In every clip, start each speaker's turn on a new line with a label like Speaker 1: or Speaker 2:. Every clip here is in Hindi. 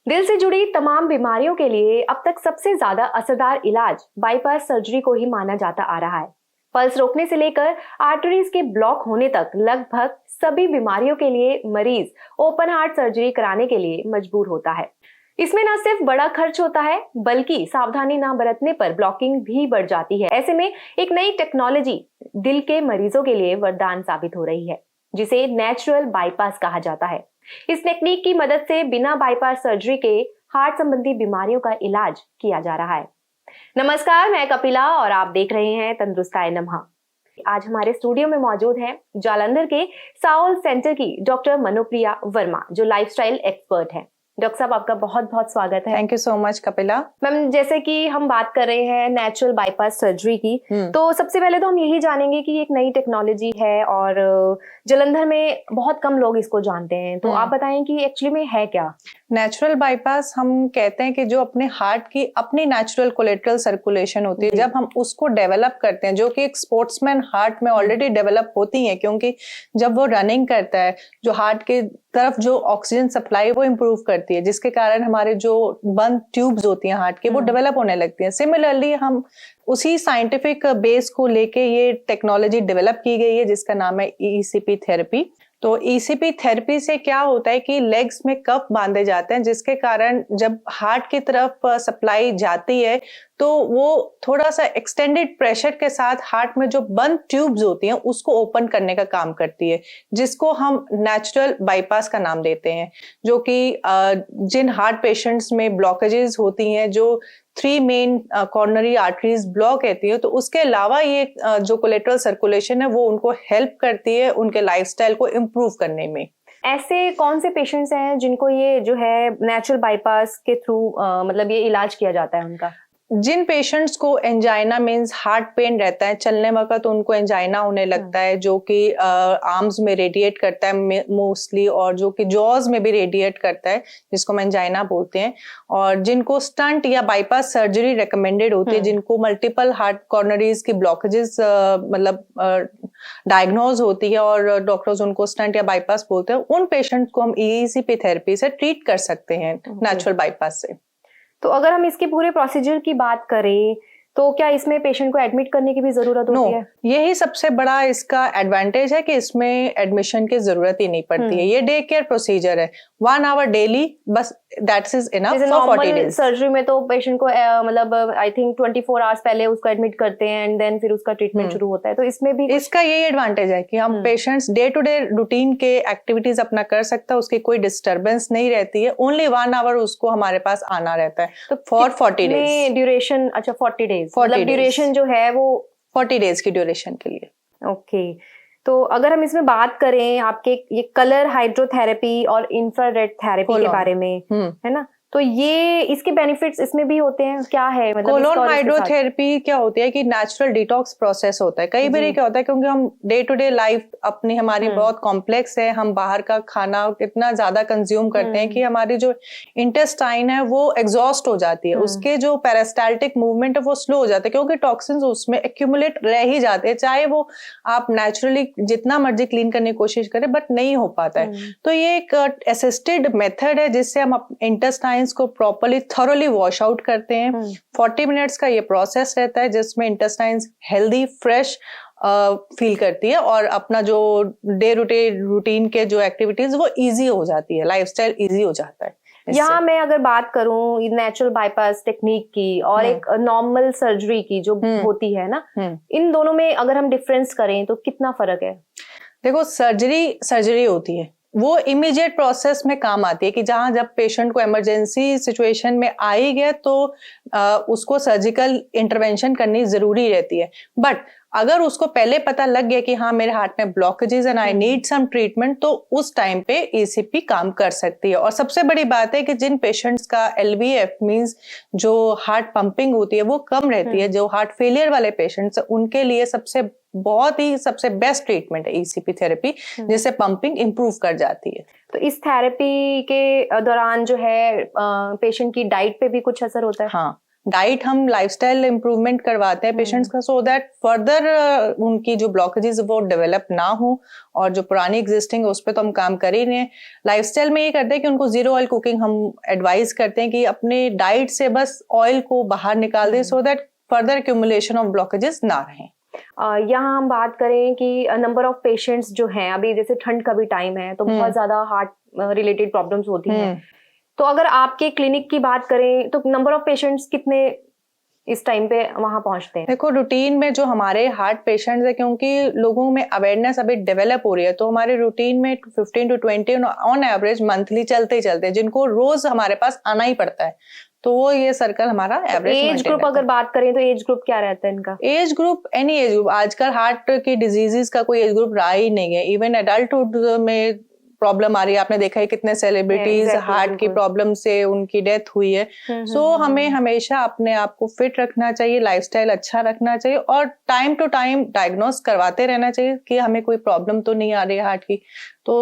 Speaker 1: दिल से जुड़ी तमाम बीमारियों के लिए अब तक सबसे ज्यादा असरदार इलाज बाईपास सर्जरी को ही माना जाता आ रहा है। पल्स रोकने से लेकर आर्टरीज के ब्लॉक होने तक लगभग सभी बीमारियों के लिए मरीज ओपन हार्ट सर्जरी कराने के लिए मजबूर होता है। इसमें न सिर्फ बड़ा खर्च होता है बल्कि सावधानी न बरतने पर ब्लॉकिंग भी बढ़ जाती है। ऐसे में एक नई टेक्नोलॉजी दिल के मरीजों के लिए वरदान साबित हो रही है, जिसे नेचुरल बाईपास कहा जाता है। इस टेक्निक की मदद से बिना बाईपास सर्जरी के हार्ट संबंधी बीमारियों का इलाज किया जा रहा है। नमस्कार, मैं कपिला और आप देख रहे हैं तंदुरुस्ताए लम्हा। आज हमारे स्टूडियो में मौजूद हैं जालंधर के साउल सेंटर की डॉक्टर मनोप्रिया वर्मा, जो लाइफस्टाइल एक्सपर्ट हैं। डॉक्टर साहब, आपका बहुत बहुत स्वागत है।
Speaker 2: Thank you so much Kapila.
Speaker 1: Ma'am, जैसे कि हम बात कर रहे हैं नेचुरल बाईपास सर्जरी की, तो सबसे पहले तो हम यही जानेंगे कि एक नई टेक्नोलॉजी है और जालंधर में बहुत कम लोग इसको जानते हैं, तो आप बताएं कि एक्चुअली में है क्या।
Speaker 2: नेचुरल बाईपास हम कहते हैं कि जो अपने हार्ट की अपनी नेचुरल कोलेटरल सर्कुलेशन होती है, जब हम उसको डेवलप करते हैं, जो कि एक स्पोर्ट्समैन हार्ट में ऑलरेडी डेवलप होती है, क्योंकि जब वो रनिंग करता है जो हार्ट के तरफ जो ऑक्सीजन सप्लाई वो इम्प्रूव करती है, जिसके कारण हमारे जो बंद ट्यूब्स होती हैं हार्ट के वो डेवलप होने लगती हैं। सिमिलरली हम उसी साइंटिफिक बेस को लेके ये टेक्नोलॉजी डेवलप की गई है, जिसका नाम है ईसीपी थेरेपी। तो ईसीपी थेरेपी से क्या होता है कि लेग्स में कप बांधे जाते हैं, जिसके कारण जब हार्ट की तरफ सप्लाई जाती है तो वो थोड़ा सा एक्सटेंडेड प्रेशर के साथ हार्ट में जो बंद ट्यूब्स होती हैं उसको ओपन करने का काम करती है, जिसको हम नेचुरल बाईपास का नाम देते हैं। जो कि जिन हार्ट पेशेंट्स में ब्लॉकेजेस होती हैं, जो 3 मेन कॉर्नरी आर्टरीज ब्लॉक रहती है, तो उसके अलावा ये जो कोलेटरल सर्कुलेशन है वो उनको हेल्प करती है उनके लाइफस्टाइल को इम्प्रूव करने में।
Speaker 1: ऐसे कौन से पेशेंट्स हैं जिनको ये जो है नेचुरल बाईपास के थ्रू मतलब ये इलाज किया जाता है उनका?
Speaker 2: जिन पेशेंट्स को एंजाइना मीन्स हार्ट पेन रहता है, चलने वक्त उनको एंजाइना होने लगता है, जो कि आर्म्स में रेडिएट करता है मोस्टली, और जो कि जॉज में भी रेडिएट करता है, जिसको हम एंजाइना बोलते हैं। और जिनको स्टंट या बाईपास सर्जरी रिकमेंडेड होती है, जिनको मल्टीपल हार्ट कॉर्नरीज की ब्लॉकेजेस मतलब डायग्नोज होती है और डॉक्टर्स उनको स्टंट या बाईपास बोलते हैं, उन पेशेंट्स को हम ईसीपी थेरेपी से ट्रीट कर सकते हैं नेचुरल बाईपास से।
Speaker 1: तो अगर हम इसके पूरे प्रोसीजर की बात करें तो क्या इसमें पेशेंट को एडमिट करने की भी जरूरत होती है?
Speaker 2: यही सबसे बड़ा इसका एडवांटेज है कि इसमें एडमिशन की जरूरत ही नहीं पड़ती है। ये डे केयर प्रोसीजर है, 1 आवर डेली, बस that's is enough for 40 days.
Speaker 1: Surgery में तो पेशेंट को मतलब आई थिंक 24 आवर्स पहले उसको एडमिट करते हैं एंड देन फिर उसका ट्रीटमेंट शुरू होता है। तो इसमें भी
Speaker 2: इसका यही एडवांटेज है कि हम patients day to day routine के एक्टिविटीज अपना कर सकता है, उसकी कोई डिस्टर्बेंस नहीं रहती है। ओनली 1 आवर उसको हमारे पास आना रहता है, तो फॉर 40 डेज
Speaker 1: ड्यूरेशन। अच्छा, 40 डेज मतलब ड्यूरेशन जो है वो
Speaker 2: 40 डेज की ड्यूरेशन के लिए।
Speaker 1: ओके। तो अगर हम इसमें बात करें आपके ये कलर हाइड्रोथेरेपी और इंफ्रारेड थेरेपी के बारे में, है ना, तो ये इसके बेनिफिट्स इसमें भी होते हैं, क्या है मतलब?
Speaker 2: कोलोन हाइड्रोथेरेपी क्या होती है कि नेचुरल डिटॉक्स प्रोसेस होता है। कई बार क्या होता है, क्योंकि हम डे टू डे लाइफ अपनी हमारी बहुत कॉम्प्लेक्स है, हम बाहर का खाना इतना ज्यादा कंज्यूम करते हैं कि हमारी जो इंटेस्टाइन है वो एग्जॉस्ट हो जाती है, उसके जो पेरिस्टाल्टिक मूवमेंट है वो स्लो हो जाता है, क्योंकि टॉक्सिन्स उसमें एक्यूमुलेट रह ही जाते हैं, चाहे वो आप नेचुरली जितना मर्जी क्लीन करने की कोशिश करें, बट नहीं हो पाता है। तो ये एक असिस्टेड मेथड है जिससे हम इंटेस्टाइन को प्रॉपर्ली थॉरोली वॉश आउट करते हैं। 40 मिनट्स का ये प्रोसेस रहता है, जिसमें इंटेस्टाइन्स हेल्दी फ्रेश फील करती है और अपना जो डे रूटीन के जो एक्टिविटीज वो इजी हो जाती है, लाइफस्टाइल इजी हो जाता है।
Speaker 1: यहाँ मैं अगर बात करूं नेचुरल बाईपास टेक्निक की और एक नॉर्मल सर्जरी की जो होती है ना, इन दोनों में अगर हम डिफरेंस करें तो कितना फर्क है?
Speaker 2: देखो, सर्जरी होती है वो इमीडिएट प्रोसेस में काम आती है कि जहां जब पेशेंट को इमरजेंसी सिचुएशन में आ ही गया तो उसको सर्जिकल इंटरवेंशन करनी जरूरी रहती है। बट अगर उसको पहले पता लग गया कि हाँ मेरे हार्ट में blockages and I need some treatment, तो उस टाइम पे ईसीपी काम कर सकती है। और सबसे बड़ी बात है कि जिन पेशेंट्स का एलवीएफ मींस जो हार्ट पंपिंग होती है वो कम रहती है, जो हार्ट फेलियर वाले पेशेंट्स उनके लिए सबसे बेस्ट ट्रीटमेंट है ईसीपी थेरेपी, जिससे पंपिंग इंप्रूव कर जाती है।
Speaker 1: तो इस थेरेपी के दौरान जो है पेशेंट की डाइट पे भी कुछ असर होता है?
Speaker 2: हाँ, डाइट हम लाइफस्टाइल इम्प्रूवमेंट करवाते हैं पेशेंट्स का, सो दैट फर्दर उनकी जो ब्लॉकेजेस वो डेवलप ना हो, और जो पुरानी एग्जिस्टिंग है उस पर तो हम काम कर ही रहे हैं। लाइफस्टाइल में ये करते हैं कि उनको जीरो ऑयल कुकिंग हम एडवाइस करते हैं कि अपने डाइट से बस ऑयल को बाहर निकाल दें, so that further accumulation of blockages ना रहें।
Speaker 1: यहाँ हम बात करें कि नंबर ऑफ पेशेंट्स जो हैं, अभी जैसे ठंड का भी टाइम है तो बहुत ज्यादा हार्ट रिलेटेड प्रॉब्लम्स होती हैं, तो अगर आपके क्लिनिक की बात करें तो नंबर ऑफ पेशेंट्स कितने इस टाइम पे वहां पहुंचते हैं?
Speaker 2: देखो, रूटीन में जो हमारे हार्ट पेशेंट्स है, क्योंकि लोगों में अवेयरनेस अभी डेवलप हो रही है, तो हमारे रूटीन में 15 to 20 ऑन एवरेज मंथली चलते ही चलते हैं, जिनको रोज हमारे पास आना ही पड़ता है, तो वो ये सर्कल हमारा एवरेज।
Speaker 1: एज ग्रुप अगर बात करें तो एज ग्रुप क्या रहता है इनका?
Speaker 2: Age group any age group, आजकल हार्ट की डिजीजेस का कोई एज ग्रुप रहा ही नहीं है। इवन एडल्टहुड में प्रॉब्लम आ रही है, आपने देखा है कितने सेलिब्रिटीज हार्ट की प्रॉब्लम से उनकी डेथ हुई है। सो हमें हमेशा अपने आप को फिट रखना चाहिए, लाइफस्टाइल अच्छा रखना चाहिए, और टाइम टू टाइम डायग्नोस करवाते रहना चाहिए कि हमें कोई प्रॉब्लम तो नहीं आ रही है हार्ट की। तो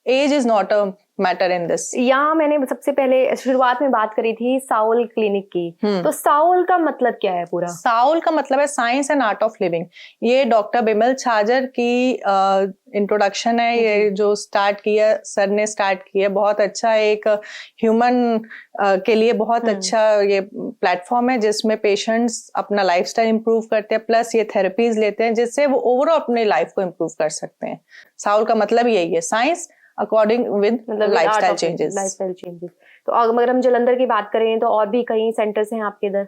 Speaker 2: age is not a matter in this.
Speaker 1: यहाँ मैंने सबसे पहले शुरुआत में बात करी थी साउल क्लिनिक की, तो साउल का मतलब क्या है पूरा?
Speaker 2: साउल का मतलब है science and art of living. ये डॉक्टर बिमल छाजर की इंट्रोडक्शन है, ये जो स्टार्ट किया सर ने स्टार्ट किया, बहुत अच्छा एक ह्यूमन के लिए बहुत अच्छा ये प्लेटफॉर्म है, जिसमें पेशेंट्स अपना लाइफस्टाइल इंप्रूव करते हैं, प्लस ये थेरेपीज लेते हैं जिससे वो ओवरऑल अपनी लाइफ को इंप्रूव कर सकते हैं। साउल का मतलब यही है, science according with lifestyle changes.
Speaker 1: तो अगर हम जालंधर की बात करें तो और भी कई सेंटर्स हैं आपके इधर?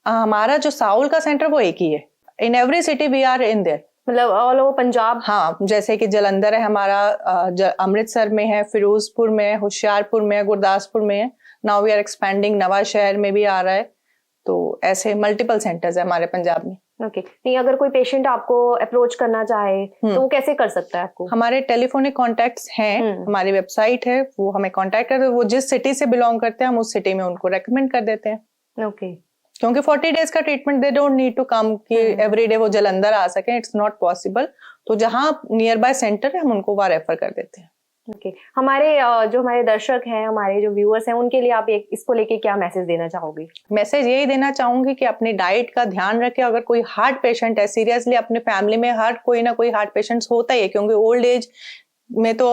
Speaker 2: हमारा जो साउल का सेंटर वो एक ही है, in every city we are in there,
Speaker 1: मतलब ऑल ओवर पंजाब।
Speaker 2: हाँ, जैसे कि जालंधर है हमारा, अमृतसर में है, फिरोजपुर में है, होशियारपुर में है, गुरदासपुर में है, नाउ वी आर एक्सपेंडिंग, नवा शहर में भी आ रहा है। तो ऐसे मल्टीपल सेंटर्स है हमारे पंजाब में।
Speaker 1: ओके, नहीं अगर कोई पेशेंट आपको अप्रोच करना चाहे तो वो कैसे कर सकता है आपको?
Speaker 2: हमारे टेलीफोनिक कॉन्टैक्ट्स हैं, हमारी वेबसाइट है, वो हमें कॉन्टैक्ट करते हैं, वो जिस सिटी से बिलोंग करते हैं हम उस सिटी में उनको रेकमेंड कर देते हैं।
Speaker 1: ओके,
Speaker 2: क्योंकि 40 डेज का treatment, they don't need to come कि एवरीडे वो जालंधर आ सके, इट्स नॉट पॉसिबल। तो जहाँ नियर बाय सेंटर है हम उनको वहाँ रेफर कर देते हैं।
Speaker 1: ओके, हमारे जो हमारे दर्शक हैं, हमारे जो व्यूअर्स हैं, उनके लिए आप इसको लेके क्या मैसेज देना चाहोगे?
Speaker 2: मैसेज यही देना चाहूंगी कि अपनी डाइट का ध्यान रखें। अगर कोई हार्ट पेशेंट है, सीरियसली अपने फैमिली में कोई ना कोई हार्ट पेशेंट होता ही है, क्योंकि ओल्ड एज में तो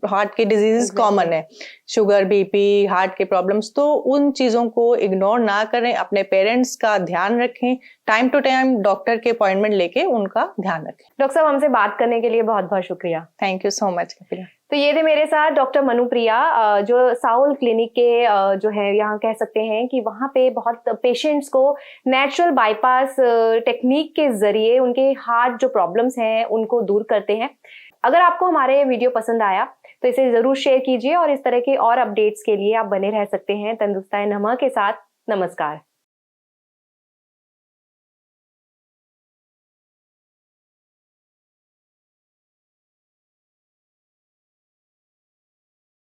Speaker 2: हार्ट की डिजीजेस कॉमन है, शुगर, बीपी, हार्ट के प्रॉब्लम्स, तो उन चीजों को इग्नोर ना करें, अपने पेरेंट्स का ध्यान रखें, टाइम टू टाइम डॉक्टर के अपॉइंटमेंट लेके उनका ध्यान रखें।
Speaker 1: डॉक्टर साहब, हमसे बात करने के लिए बहुत बहुत शुक्रिया।
Speaker 2: Thank you so much Kapila.
Speaker 1: तो ये थे मेरे साथ डॉक्टर मनुप्रिया, जो साउल क्लिनिक के जो है, यहाँ कह सकते हैं कि वहाँ पे बहुत पेशेंट्स को नेचुरल बाईपास टेक्निक के जरिए उनके हार्ट जो प्रॉब्लम्स हैं उनको दूर करते हैं। अगर आपको हमारे वीडियो पसंद आया तो इसे जरूर शेयर कीजिए, और इस तरह के और अपडेट्स के लिए आप बने रह सकते हैं तंदुरुस्ताए नमा के साथ। नमस्कार।